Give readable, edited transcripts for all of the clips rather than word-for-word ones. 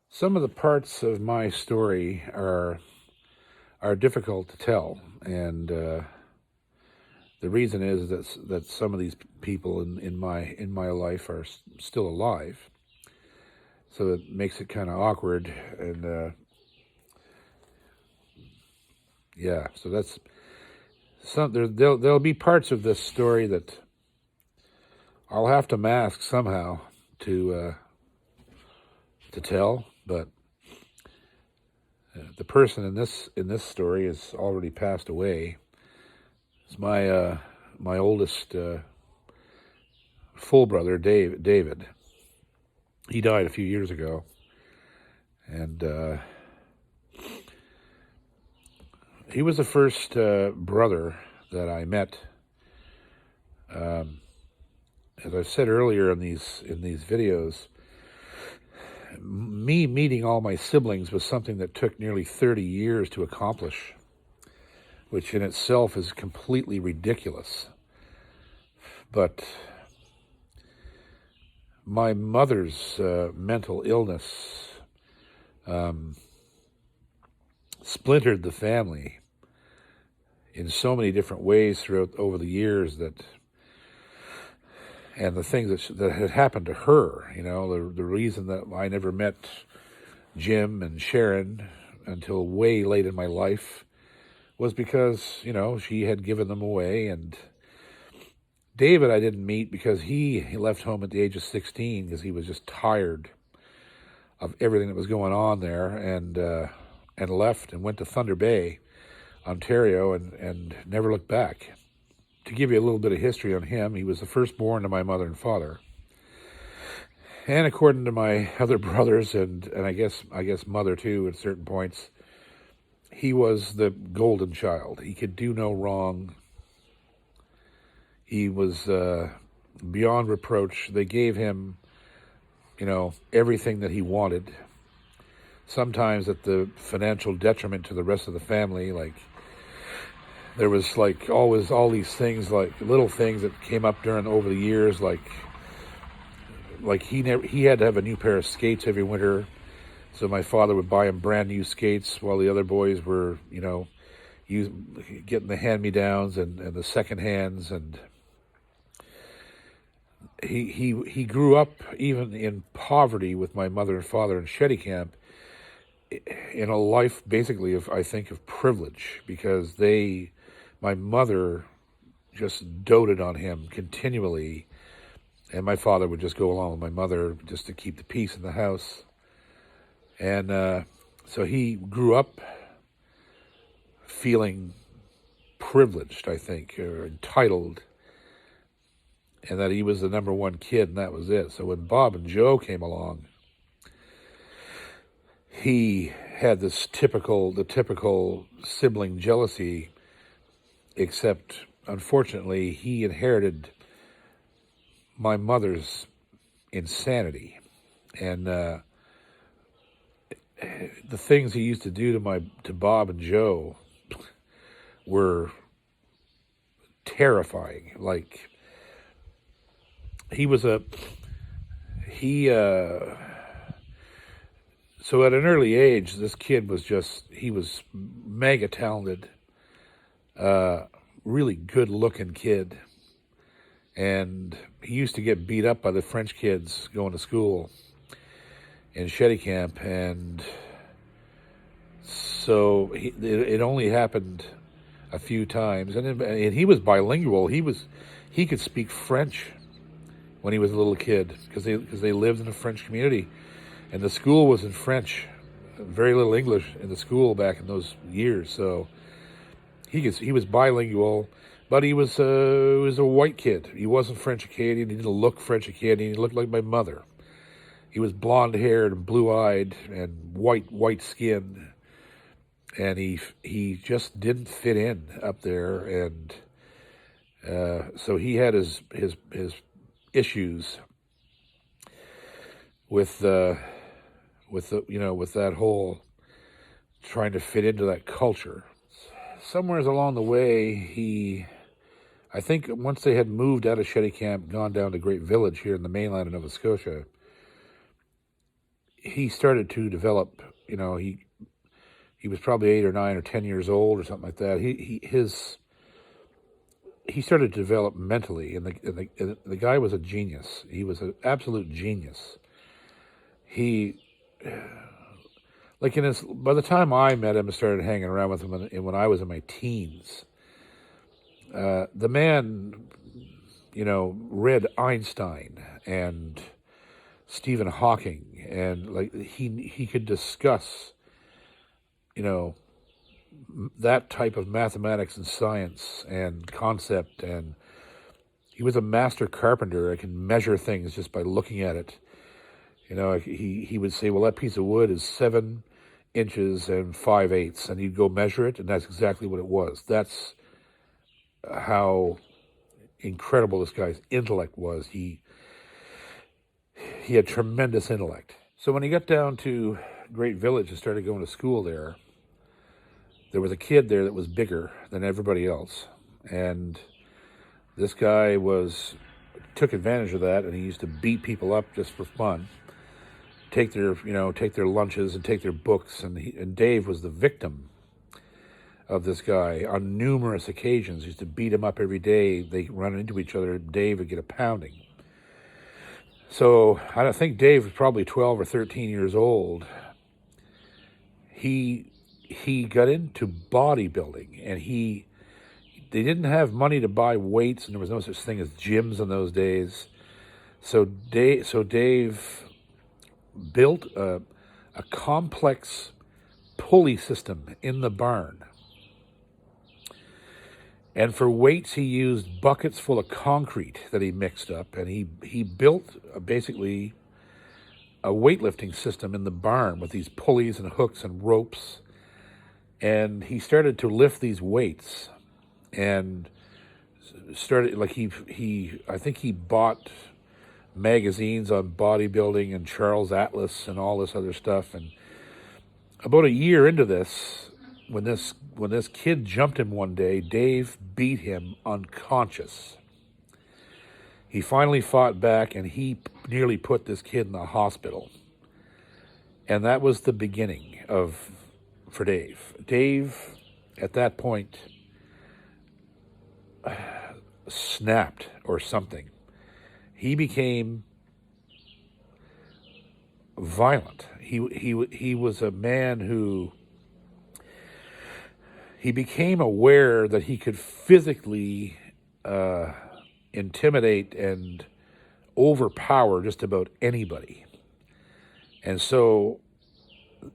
Some of the parts of my story are difficult to tell, and the reason is that some of these people in my life are still alive, so it makes it kind of awkward. And yeah, so that's there'll be parts of this story that I'll have to mask somehow to tell, but the person in this story has already passed away. It's my oldest full brother, David. He died a few years ago, and he was the first brother that I met. As I said earlier in these videos, me meeting all my siblings was something that took nearly 30 years to accomplish, which in itself is completely ridiculous. But my mother's mental illness splintered the family in so many different ways over the years, and the things that had happened to her. The reason that I never met Jim and Sharon until way late in my life was because, she had given them away. And David I didn't meet because he left home at the age of 16 because he was just tired of everything that was going on there, and left and went to Thunder Bay, Ontario, and never looked back. To give you a little bit of history on him, he was the firstborn to my mother and father. And according to my other brothers and I guess mother too at certain points, he was the golden child. He could do no wrong. He was beyond reproach. They gave him, everything that he wanted. Sometimes at the financial detriment to the rest of the family. Like, there was always all these things, like little things that came up over the years, like he had to have a new pair of skates every winter, so my father would buy him brand new skates while the other boys were, getting the hand-me-downs and the second hands. And he grew up even in poverty with my mother and father in Shetty Camp, in a life basically of privilege, because my mother just doted on him continually, and my father would just go along with my mother just to keep the peace in the house. And so he grew up feeling privileged, or entitled, and that he was the number one kid, and that was it. So when Bob and Joe came along, he had the typical sibling jealousy, except unfortunately he inherited my mother's insanity. And the things he used to do to Bob and Joe were terrifying. Like, so at an early age, this kid he was mega talented, really good looking kid. And he used to get beat up by the French kids going to school in Shetty Camp. And so it only happened a few times. And he was bilingual. He could speak French when he was a little kid, because they lived in a French community, and the school was in French. Very little English in the school back in those years. So he was bilingual, but he was a white kid. He wasn't French Acadian. He didn't look French Acadian. He looked like my mother. He was blonde haired and blue eyed and white skin, and he just didn't fit in up there. And so he had his issues with that whole trying to fit into that culture. Somewhere along the way, I think once they had moved out of Shetty Camp, gone down to Great Village here in the mainland of Nova Scotia, he started to develop. He was probably 8 or 9 or 10 years old or something like that. He started to develop mentally, and the guy was a genius. He was an absolute genius. He by the time I met him and started hanging around with him when I was in my teens, the man, read Einstein and Stephen Hawking, and he could discuss, that type of mathematics and science and concept, and he was a master carpenter. I can measure things just by looking at it. He would say, well, that piece of wood is 7 inches and 5/8, and he'd go measure it, and that's exactly what it was. That's how incredible this guy's intellect was. He had tremendous intellect. So when he got down to Great Village and started going to school there was a kid there that was bigger than everybody else, and this guy took advantage of that, and he used to beat people up just for fun, take their lunches and take their books, and Dave was the victim of this guy on numerous occasions. He used to beat him up every day. They run into each other. Dave would get a pounding. So I think Dave was probably 12 or 13 years old. He got into bodybuilding, and they didn't have money to buy weights, and there was no such thing as gyms in those days. So Dave built a complex pulley system in the barn. And for weights, he used buckets full of concrete that he mixed up, and he built basically a weightlifting system in the barn with these pulleys and hooks and ropes. And he started to lift these weights, and started I think he bought magazines on bodybuilding and Charles Atlas and all this other stuff. And about a year into this, when this kid jumped him one day, Dave beat him unconscious. He finally fought back, and he nearly put this kid in the hospital. And that was the beginning for Dave. Dave, at that point, snapped or something. He became violent. He was a man who he became aware that he could physically intimidate and overpower just about anybody. And so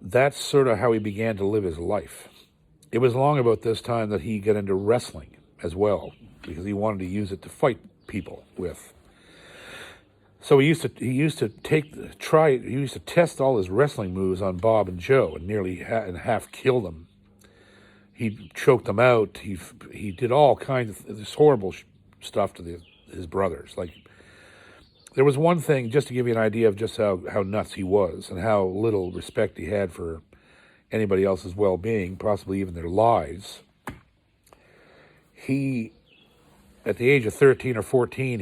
that's sort of how he began to live his life. It was long about this time that he got into wrestling as well, because he wanted to use it to fight people with. So he used to test all his wrestling moves on Bob and Joe, and nearly half kill them. He choked them out. He did all kinds of this horrible stuff to his brothers. Like, there was one thing, just to give you an idea of just how nuts he was and how little respect he had for anybody else's well-being, possibly even their lives. He, at the age of 13 or 14,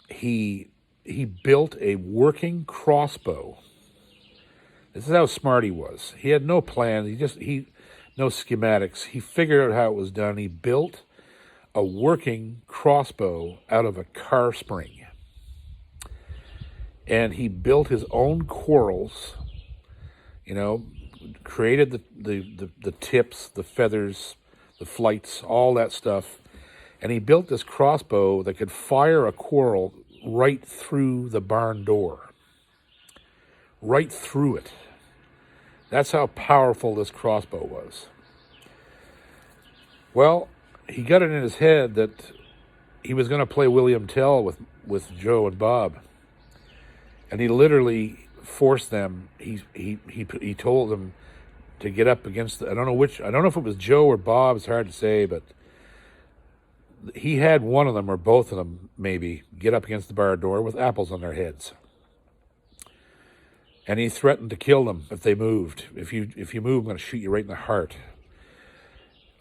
he built a working crossbow. This is how smart he was. He had no plan. No schematics. He figured out how it was done. He built a working crossbow out of a car spring. And he built his own quarrels, created the tips, the feathers, the flights, all that stuff. And he built this crossbow that could fire a quarrel right through the barn door. Right through it. That's how powerful this crossbow was. Well, he got it in his head that he was going to play William Tell with Joe and Bob. And he literally forced them. He told them to get up against I don't know if it was Joe or Bob, it's hard to say, but he had one of them, or both of them maybe, get up against the barn door with apples on their heads. And he threatened to kill them if they moved. If you move, I'm going to shoot you right in the heart.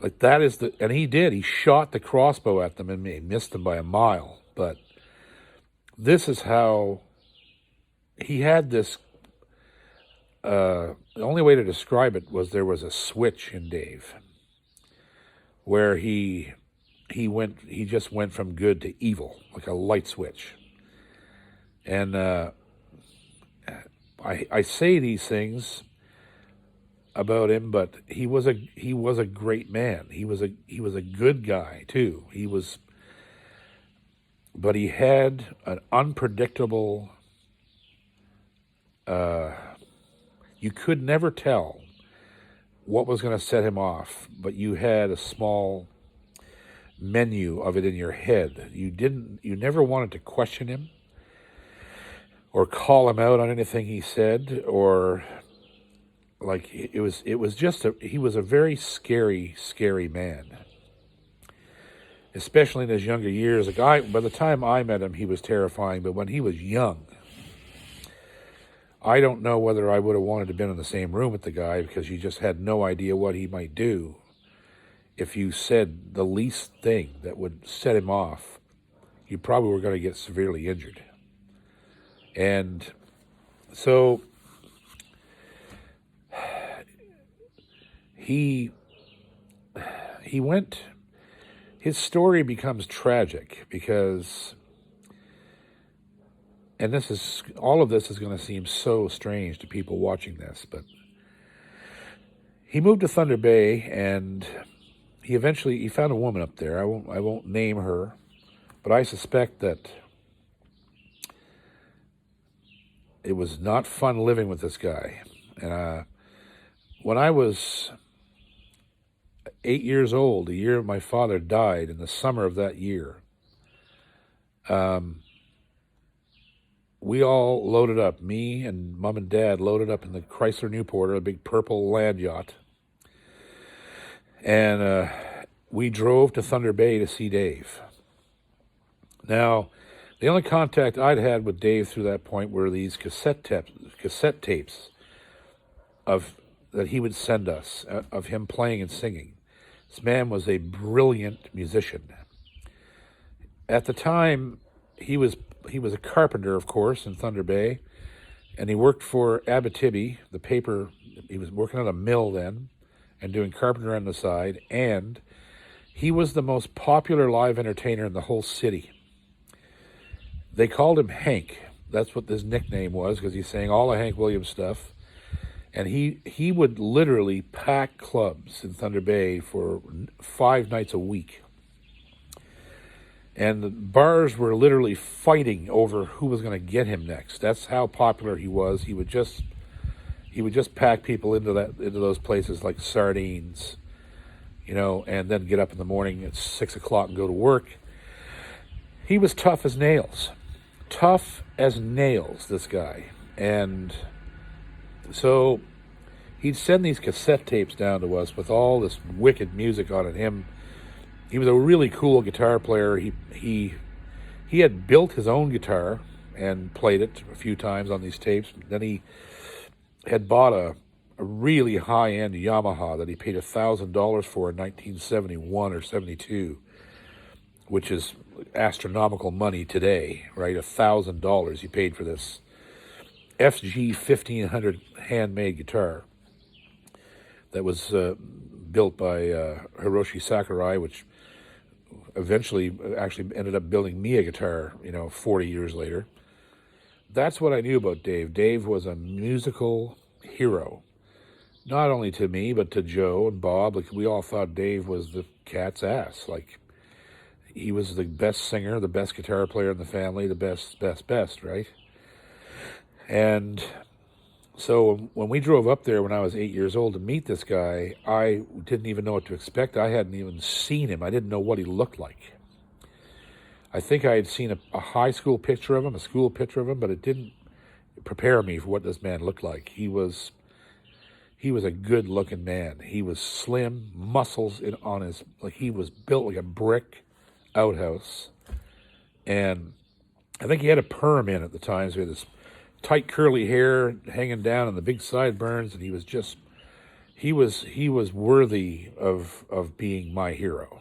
Like, that is and he did. He shot the crossbow at them and he missed them by a mile. But this is how he had this the only way to describe it was there was a switch in Dave where he just went from good to evil, like a light switch. And I say these things about him, but he was a great man. He was a good guy too. But he had an unpredictable. You could never tell what was going to set him off, but you had a small menu of it in your head. You never wanted to question him or call him out on anything he said, or like he was a very scary man, especially in his younger years. By the time I met him, he was terrifying, but when he was young, I don't know whether I would have wanted to have been in the same room with the guy, because you just had no idea what he might do. If you said the least thing that would set him off, you probably were going to get severely injured. And so he went, his story becomes tragic because, and all of this is going to seem so strange to people watching this, but he moved to Thunder Bay, and he found a woman up there. I won't name her, but I suspect that it was not fun living with this guy. And when I was 8 years old, the year my father died, in the summer of that year, we all loaded up. Me and Mom and Dad loaded up in the Chrysler Newporter, a big purple land yacht. And we drove to Thunder Bay to see Dave. Now, the only contact I'd had with Dave through that point were these cassette tapes that he would send us of him playing and singing. This man was a brilliant musician. At the time, he was a carpenter, of course, in Thunder Bay, and he worked for Abitibi, the paper. He was working at a mill then and doing carpenter on the side, and he was the most popular live entertainer in the whole city. They called him Hank. That's what his nickname was, because he sang all the Hank Williams stuff. And he would literally pack clubs in Thunder Bay for 5 nights a week. And the bars were literally fighting over who was going to get him next. That's how popular he was. He would just pack people into those places like sardines, and then get up in the morning at 6 o'clock and go to work. He was tough as nails. Tough as nails, this guy. And so he'd send these cassette tapes down to us with all this wicked music on it. He was a really cool guitar player. He had built his own guitar and played it a few times on these tapes. Then he had bought a really high-end Yamaha that he paid $1,000 for in 1971 or 72, which is astronomical money today, right? $1,000 he paid for this FG 1500 handmade guitar that was built by Hiroshi Sakurai, which eventually actually ended up building me a guitar, 40 years later. That's what I knew about Dave. Dave was a musical hero, not only to me, but to Joe and Bob. Like, we all thought Dave was the cat's ass. Like, he was the best singer, the best guitar player in the family, the best, right? And so when we drove up there when I was 8 years old to meet this guy, I didn't even know what to expect. I hadn't even seen him. I didn't know what he looked like. I think I had seen a high school picture of him, a school picture of him, but it didn't prepare me for what this man looked like. He was a good-looking man. He was slim, muscles he was built like a brick outhouse. And I think he had a perm in at the time, so he had this tight curly hair hanging down and the big sideburns, and he was worthy of being my hero.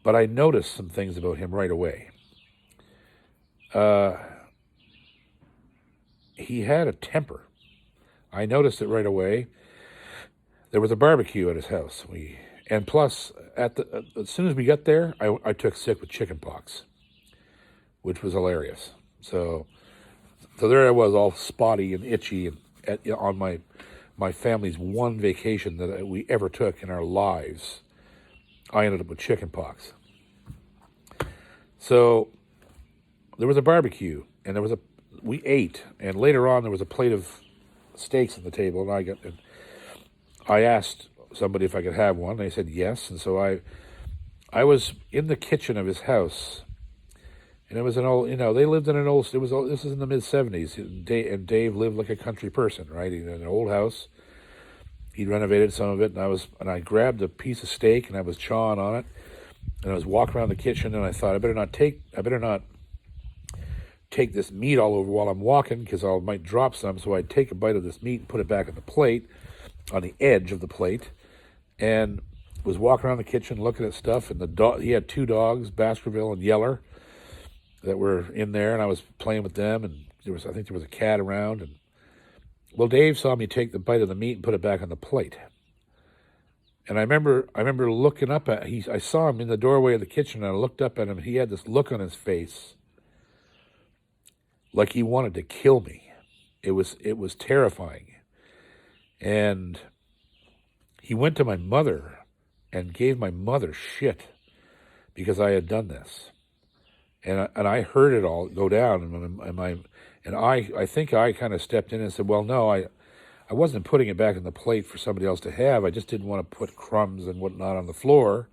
But I noticed some things about him right away. He had a temper. I noticed it right away. There was a barbecue at his house. And plus, as soon as we got there, I took sick with chicken pox, which was hilarious. So there I was, all spotty and itchy, and on my family's one vacation that we ever took in our lives. I ended up with chicken pox. So there was a barbecue, and we ate, and later on there was a plate of steaks on the table, and I asked somebody if I could have one. And they said yes, and so I was in the kitchen of his house, and it was an old, they lived in an old. This is in the mid-70s, and Dave lived like a country person, right? He had an old house. He'd renovated some of it, and I grabbed a piece of steak, and I was chawing on it, and I was walking around the kitchen, and I thought I better not take this meat all over while I'm walking, because I might drop some. So I'd take a bite of this meat and put it back on the plate, on the edge of the plate, and was walking around the kitchen looking at stuff. And he had 2 dogs, Baskerville and Yeller, that were in there, and I was playing with them. And I think there was a cat around. And well, Dave saw me take the bite of the meat and put it back on the plate. And I remember looking up I saw him in the doorway of the kitchen, and I looked up at him, and he had this look on his face like he wanted to kill me. It was terrifying. And he went to my mother and gave my mother shit because I had done this. And I heard it all go down, and I think I kind of stepped in and said, well, no, I wasn't putting it back on the plate for somebody else to have. I just didn't want to put crumbs and whatnot on the floor,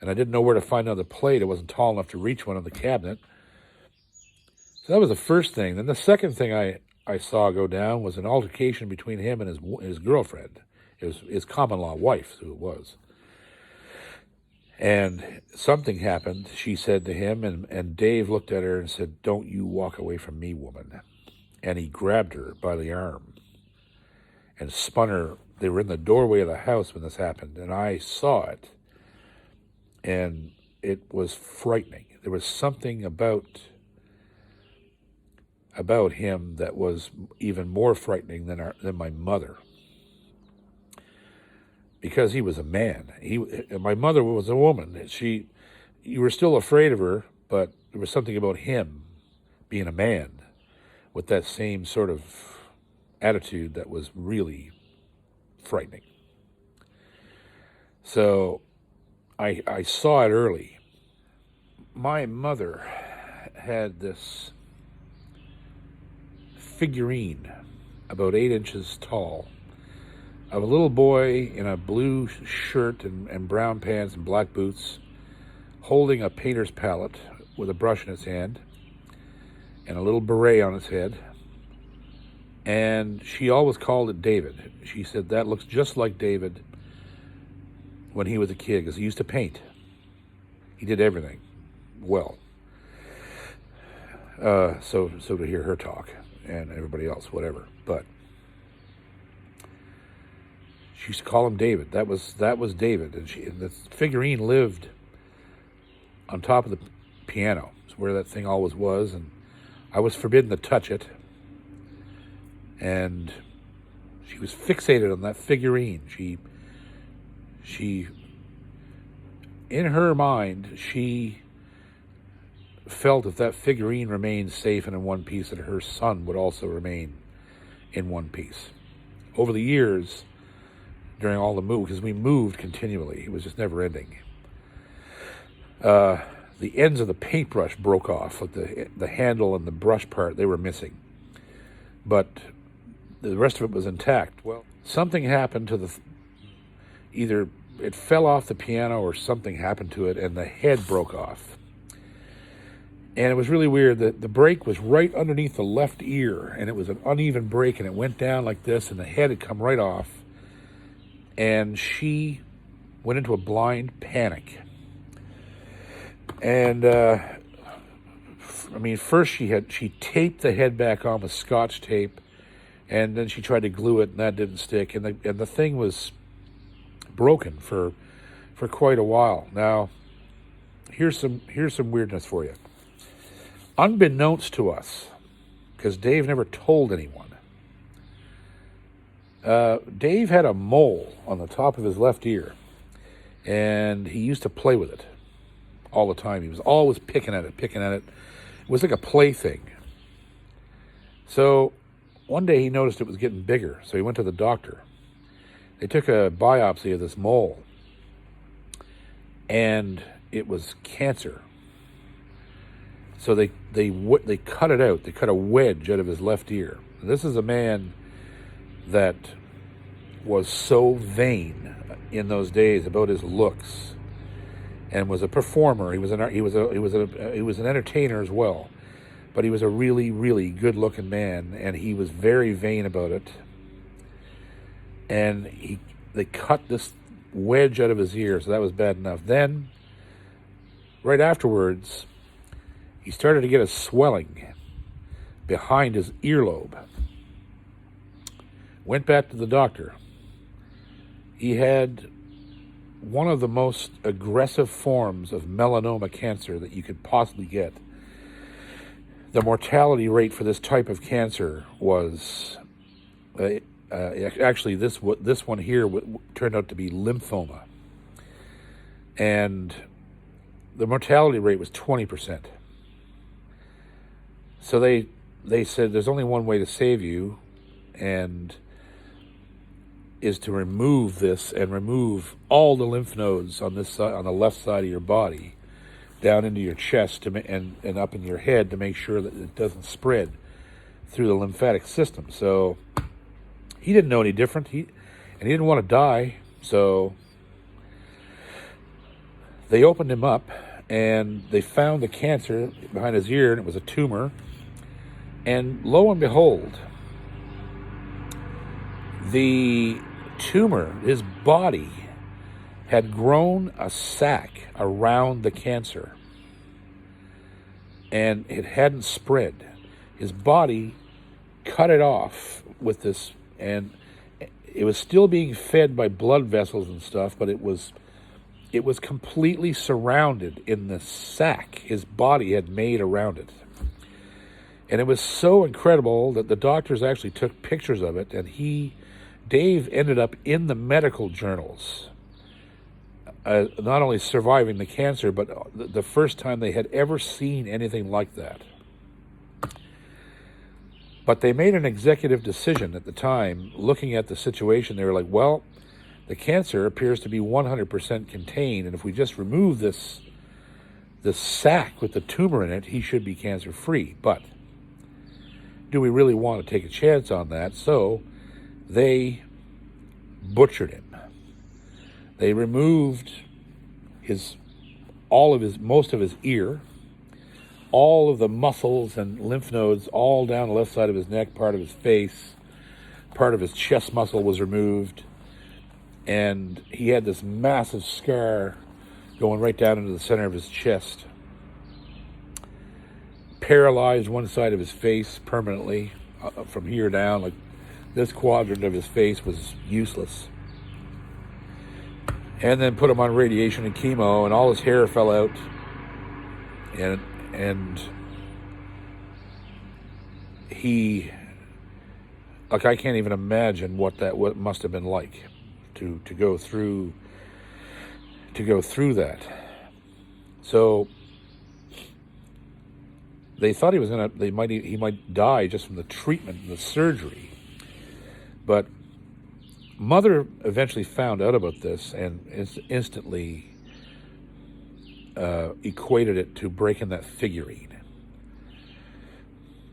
and I didn't know where to find another plate. It wasn't tall enough to reach one on the cabinet. So that was the first thing. Then the second thing I saw go down was an altercation between him and his girlfriend, his common-law wife, who it was. And something happened, she said to him, and Dave looked at her and said, "Don't you walk away from me, woman." And he grabbed her by the arm and spun her. They were in the doorway of the house when this happened, and I saw it, and it was frightening. There was something about him that was even more frightening than my mother, because he was a man. My mother was a woman. You were still afraid of her, but there was something about him being a man with that same sort of attitude that was really frightening. So I saw it early. My mother had this figurine about 8 inches tall of a little boy in a blue shirt and brown pants and black boots, holding a painter's palette with a brush in his hand and a little beret on his head. And she always called it David. She said that looks just like David when he was a kid, because he used to paint. He did everything well. So to hear her talk, and everybody else, whatever. But she used to call him David. That was David. And the figurine lived on top of the piano. It's where that thing always was, and I was forbidden to touch it. And she was fixated on that figurine. She in her mind, she felt if that figurine remained safe and in one piece, that her son would also remain in one piece. Over the years, during all the move, because we moved continually, it was just never ending. The ends of the paintbrush broke off, like the handle and the brush part, they were missing. But the rest of it was intact. Well, something happened to either it fell off the piano or something happened to it, and the head broke off. And it was really weird. The break was right underneath the left ear, and it was an uneven break, and it went down like this, and the head had come right off. And she went into a blind panic. And, first she taped the head back on with Scotch tape, and then she tried to glue it, and that didn't stick. And the thing was broken for quite a while. Now, here's some weirdness for you. Unbeknownst to us, because Dave never told anyone, Dave had a mole on the top of his left ear, and he used to play with it all the time. He was always picking at it. It was like a plaything. So one day he noticed it was getting bigger, so he went to the doctor. They took a biopsy of this mole, and it was cancer. So they cut it out. They cut a wedge out of his left ear. And this is a man that was so vain in those days about his looks, and was a performer. He was an entertainer as well, but he was a really, really good-looking man, and he was very vain about it. And they cut this wedge out of his ear, so that was bad enough. Then, right afterwards, he started to get a swelling behind his earlobe. Went back to the doctor. He had one of the most aggressive forms of melanoma cancer that you could possibly get. The mortality rate for this type of cancer was actually this one here turned out to be lymphoma, and the mortality rate was 20%. So they said there's only one way to save you, and is to remove this and remove all the lymph nodes on this side, on the left side of your body, down into your chest and up in your head, to make sure that it doesn't spread through the lymphatic system. So he didn't know any different. He didn't want to die, so they opened him up and they found the cancer behind his ear, and it was a tumor. And lo and behold, the tumor, his body had grown a sac around the cancer, and it hadn't spread. His body cut it off with this, and it was still being fed by blood vessels and stuff, but it was completely surrounded in the sac his body had made around it. And it was so incredible that the doctors actually took pictures of it, and Dave ended up in the medical journals, not only surviving the cancer, but the first time they had ever seen anything like that. But they made an executive decision at the time, looking at the situation. They were like, well, the cancer appears to be 100% contained, and if we just remove this sac with the tumor in it, he should be cancer-free. But do we really want to take a chance on that? So they butchered him. They removed most of his ear, all of the muscles and lymph nodes, all down the left side of his neck, part of his face, part of his chest muscle was removed, and he had this massive scar going right down into the center of his chest. Paralyzed one side of his face permanently, from here down. Like, this quadrant of his face was useless. And then put him on radiation and chemo, and all his hair fell out. And he, like, I can't even imagine what must have been like to go through that. So they thought he might die just from the treatment and the surgery. But Mother eventually found out about this and instantly equated it to breaking that figurine,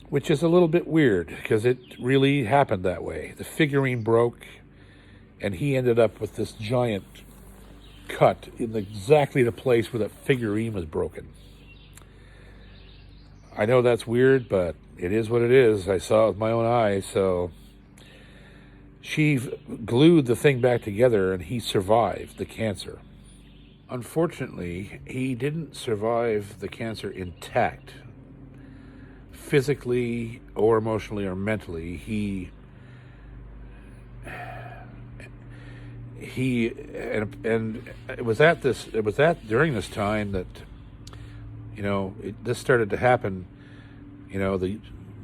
which is a little bit weird because it really happened that way. The figurine broke, and he ended up with this giant cut in exactly the place where that figurine was broken. I know that's weird, but it is what it is. I saw it with my own eyes. So she glued the thing back together, and he survived the cancer. Unfortunately, he didn't survive the cancer intact, physically or emotionally or mentally. And it was during this time that, this started to happen,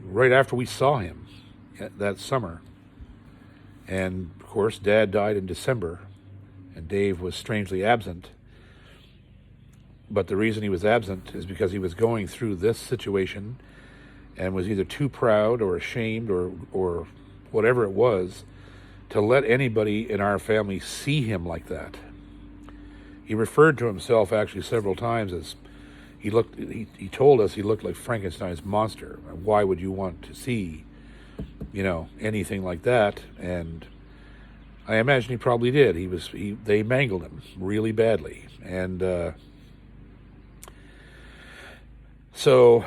right after we saw him that summer. And, of course, Dad died in December, and Dave was strangely absent. But the reason he was absent is because he was going through this situation and was either too proud or ashamed or whatever it was to let anybody in our family see him like that. He referred to himself actually several times as he told us he looked like Frankenstein's monster. Why would you want to see, anything like that? And I imagine he probably did. They mangled him really badly. And so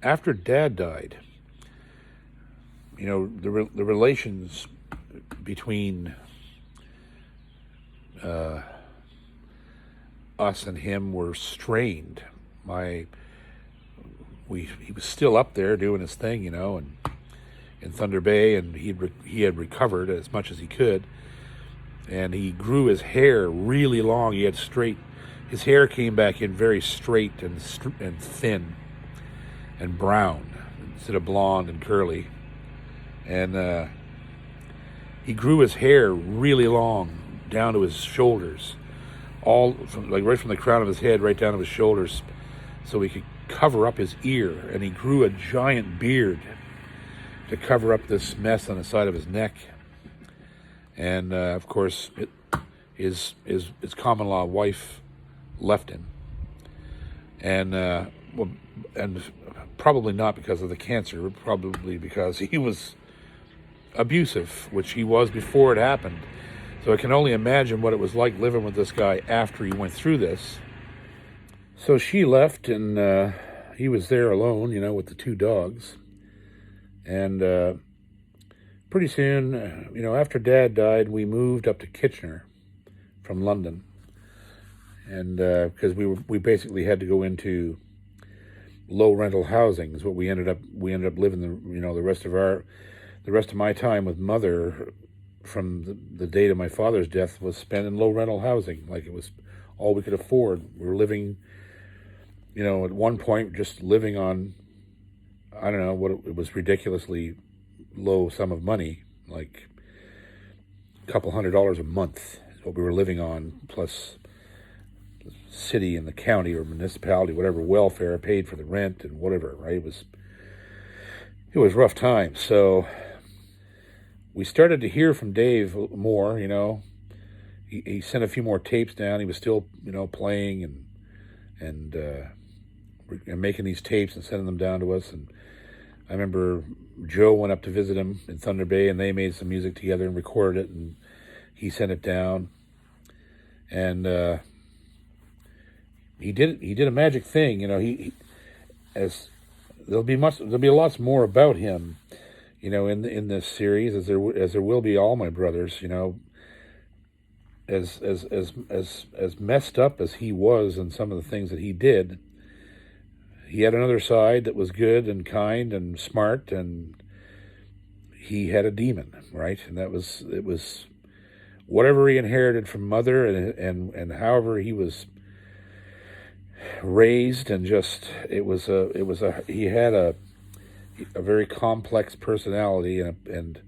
after Dad died, the relations between us and him were strained. He was still up there doing his thing, and in Thunder Bay, and he had recovered as much as he could, and he grew his hair really long. His hair came back in very straight and thin and brown instead of blonde and curly, and he grew his hair really long down to his shoulders, right from the crown of his head right down to his shoulders, so he could cover up his ear. And he grew a giant beard to cover up this mess on the side of his neck. And of course, his common law wife left him, and probably not because of the cancer, probably because he was abusive, which he was before it happened. So I can only imagine what it was like living with this guy after he went through this. So she left, and he was there alone, with the two dogs. And pretty soon, after Dad died, we moved up to Kitchener from London. And because we basically had to go into low rental housing is what we ended up living the rest of my time with Mother from the date of my father's death was spent in low rental housing. Like, it was all we could afford. We were living, at one point just living on, I don't know, it was ridiculously low sum of money, like a couple $100 a month is what we were living on, plus the city and the county or municipality, whatever, welfare paid for the rent and whatever, right? It was rough times. So we started to hear from Dave more, He sent a few more tapes down. He was still, playing and making these tapes and sending them down to us. And I remember Joe went up to visit him in Thunder Bay, and they made some music together and recorded it, and he sent it down. And he did a magic thing, there'll be lots more about him, in this series, as there will be all my brothers, as messed up as he was and some of the things that he did, he had another side that was good and kind and smart, and he had a demon, right? And it was whatever he inherited from Mother and however he was raised, and just he had a very complex personality, and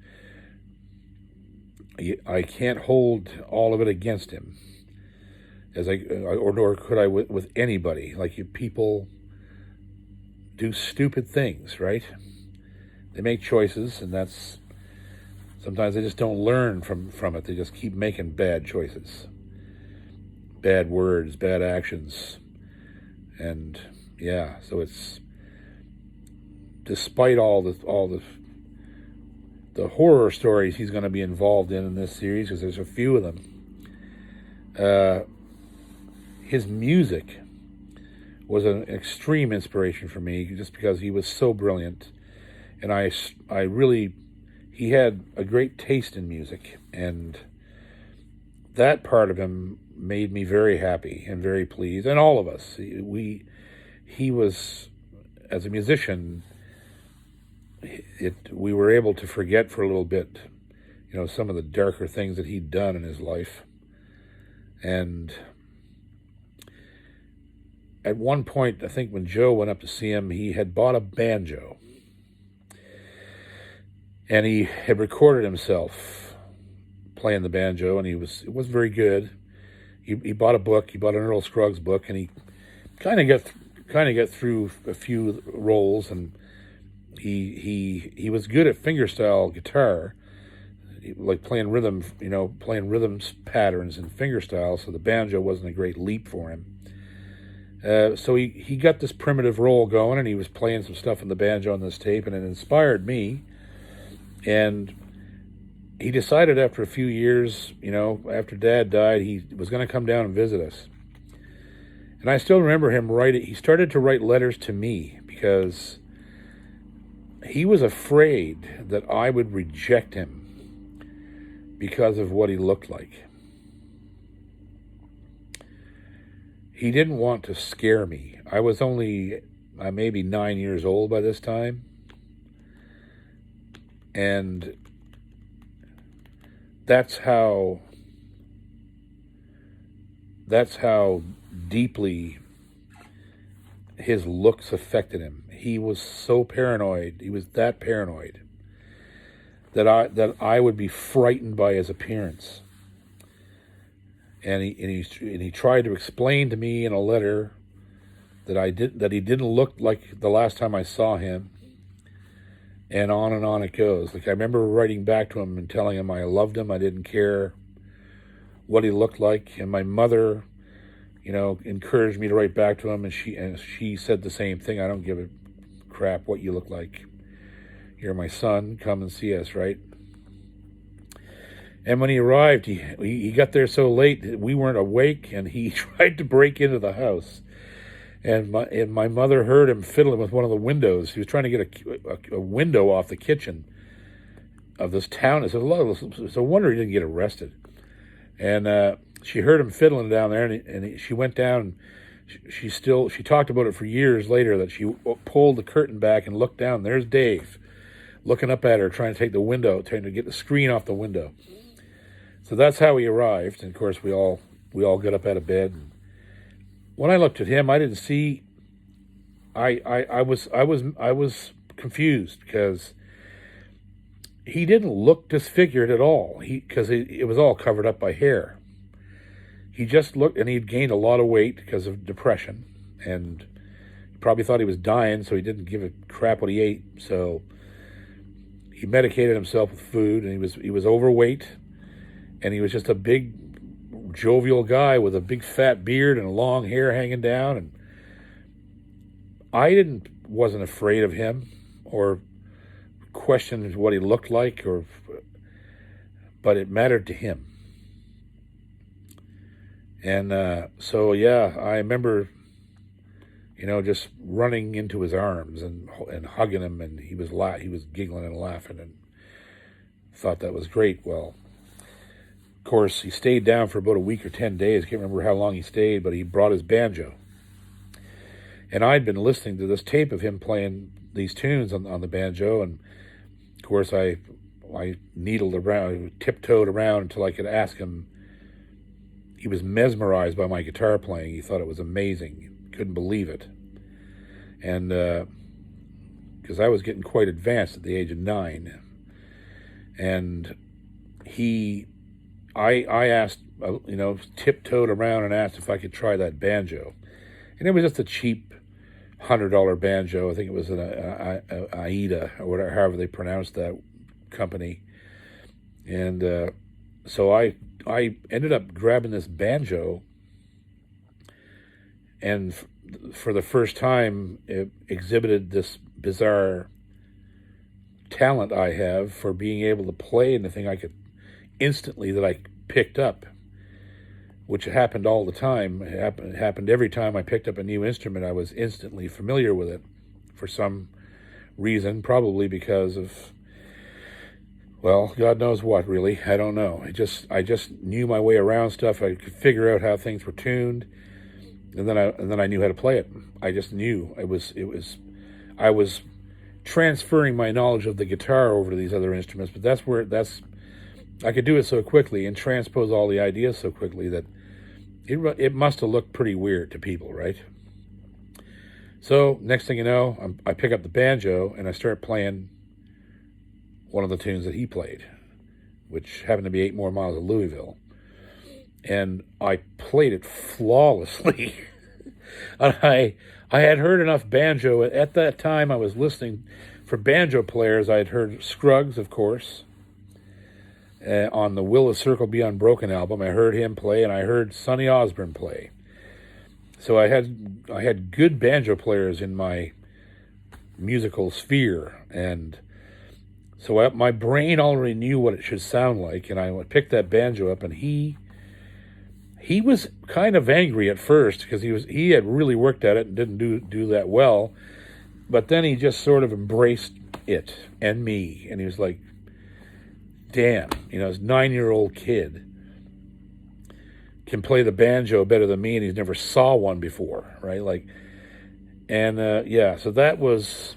I can't hold all of it against him, nor could I with anybody. Like, people do stupid things, right? They make choices, and sometimes they just don't learn from it. They just keep making bad choices, bad words, bad actions, and yeah. So it's, despite all the horror stories he's going to be involved in this series, because there's a few of them, his music was an extreme inspiration for me, just because he was so brilliant, and he had a great taste in music, and that part of him made me very happy and very pleased, and all of us. He was, as a musician, we were able to forget for a little bit, some of the darker things that he'd done in his life. And at one point, I think when Joe went up to see him, he had bought a banjo. And he had recorded himself playing the banjo, and it wasn't very good. He bought a book. He bought an Earl Scruggs book, and he kind of got through a few rolls, and he was good at fingerstyle guitar, like playing rhythm, playing rhythms patterns and fingerstyle. So the banjo wasn't a great leap for him. So he got this primitive roll going, and he was playing some stuff on the banjo on this tape, and it inspired me. And he decided after a few years, after Dad died, he was going to come down and visit us. And I still remember him writing. He started to write letters to me because he was afraid that I would reject him because of what he looked like. He didn't want to scare me. I was only maybe 9 years old by this time. And that's how deeply his looks affected him. He was so paranoid. He was that paranoid that I would be frightened by his appearance. And he tried to explain to me in a letter that he didn't look like the last time I saw him. And on it goes. Like, I remember writing back to him and telling him I loved him. I didn't care what he looked like. And my mother, encouraged me to write back to him. And she said the same thing. I don't give a crap what you look like. You're my son. Come and see us, right? And when he arrived, he got there so late that we weren't awake, and he tried to break into the house. And my mother heard him fiddling with one of the windows. He was trying to get a window off the kitchen of this town. It's a wonder he didn't get arrested. And she heard him fiddling down there, and she went down. She talked about it for years later, that she pulled the curtain back and looked down. There's Dave looking up at her, trying to take the window, trying to get the screen off the window. So that's how he arrived. And of course, we all got up out of bed. And when I looked at him, I didn't see. I was confused because he didn't look disfigured at all. Because it was all covered up by hair. He just looked, and he'd gained a lot of weight because of depression, and he probably thought he was dying, so he didn't give a crap what he ate. So he medicated himself with food, and he was overweight, and he was just a big, jovial guy with a big fat beard and long hair hanging down. And I wasn't afraid of him or questioned what he looked like, but it mattered to him. And so yeah, I remember, just running into his arms and hugging him, and he was giggling and laughing, and thought that was great. Well, of course, he stayed down for about a week or 10 days. I can't remember how long he stayed, but he brought his banjo. And I'd been listening to this tape of him playing these tunes on the banjo, and of course I needled around, tiptoed around until I could ask him. He was mesmerized by my guitar playing. He thought it was amazing. He couldn't believe it. And because I was getting quite advanced at the age of 9. And I asked, tiptoed around and asked if I could try that banjo. And it was just a cheap $100 banjo. I think it was an Aida, or whatever, however they pronounced that company. And so I ended up grabbing this banjo, and for the first time, it exhibited this bizarre talent I have for being able to play anything I could instantly that I picked up, which happened all the time. It happened every time I picked up a new instrument. I was instantly familiar with it for some reason, probably because of, well, God knows what, really. I don't know. I just knew my way around stuff. I could figure out how things were tuned, and then I knew how to play it. I just knew. I was transferring my knowledge of the guitar over to these other instruments, but I could do it so quickly and transpose all the ideas so quickly that it must have looked pretty weird to people, right? So next thing you know, I pick up the banjo and I start playing one of the tunes that he played, which happened to be 8 More Miles of Louisville. And I played it flawlessly. And I had heard enough banjo. At that time, I was listening for banjo players. I had heard Scruggs, of course, on the Will a Circle Be Unbroken album. I heard him play, and I heard Sonny Osborne play. So I had good banjo players in my musical sphere, and so my brain already knew what it should sound like, and I picked that banjo up, and he was kind of angry at first because he had really worked at it and didn't do that well, but then he just sort of embraced it and me, and he was like, damn, this 9-year-old kid can play the banjo better than me, and he's never saw one before, right? So that was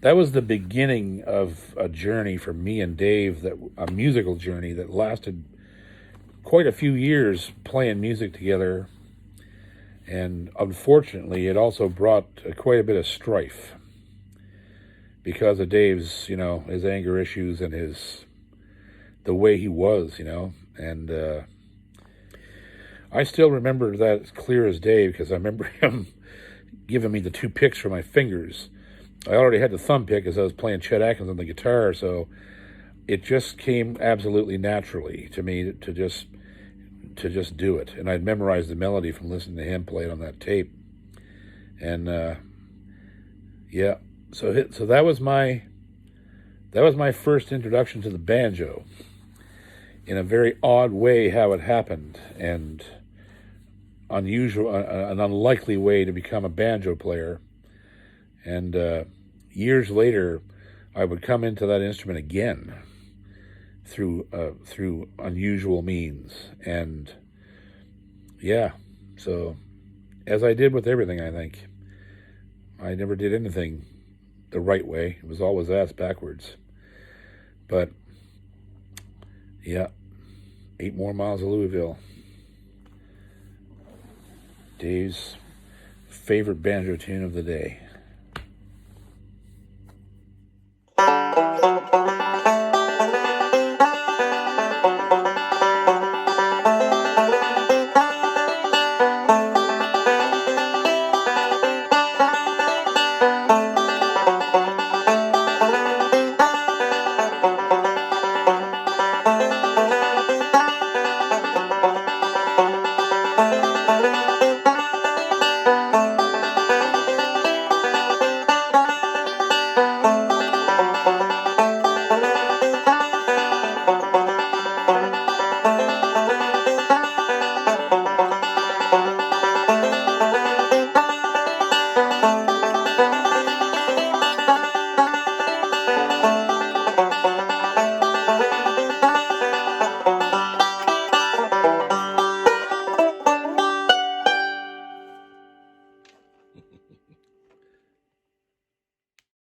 the beginning of a journey for me and Dave, a musical journey that lasted quite a few years playing music together. And unfortunately, it also brought quite a bit of strife because of Dave's, his anger issues and the way he was, and I still remember that as clear as day because I remember him giving me the 2 picks for my fingers. I already had the thumb pick as I was playing Chet Atkins on the guitar, so it just came absolutely naturally to me to just do it. And I'd memorized the melody from listening to him play it on that tape. And so that was my first introduction to the banjo. In a very odd way, how it happened, and unusual, an unlikely way to become a banjo player. And years later, I would come into that instrument again through unusual means. And so as I did with everything, I think I never did anything the right way. It was always ass backwards. But 8 More Miles of Louisville. Dave's favorite banjo tune of the day.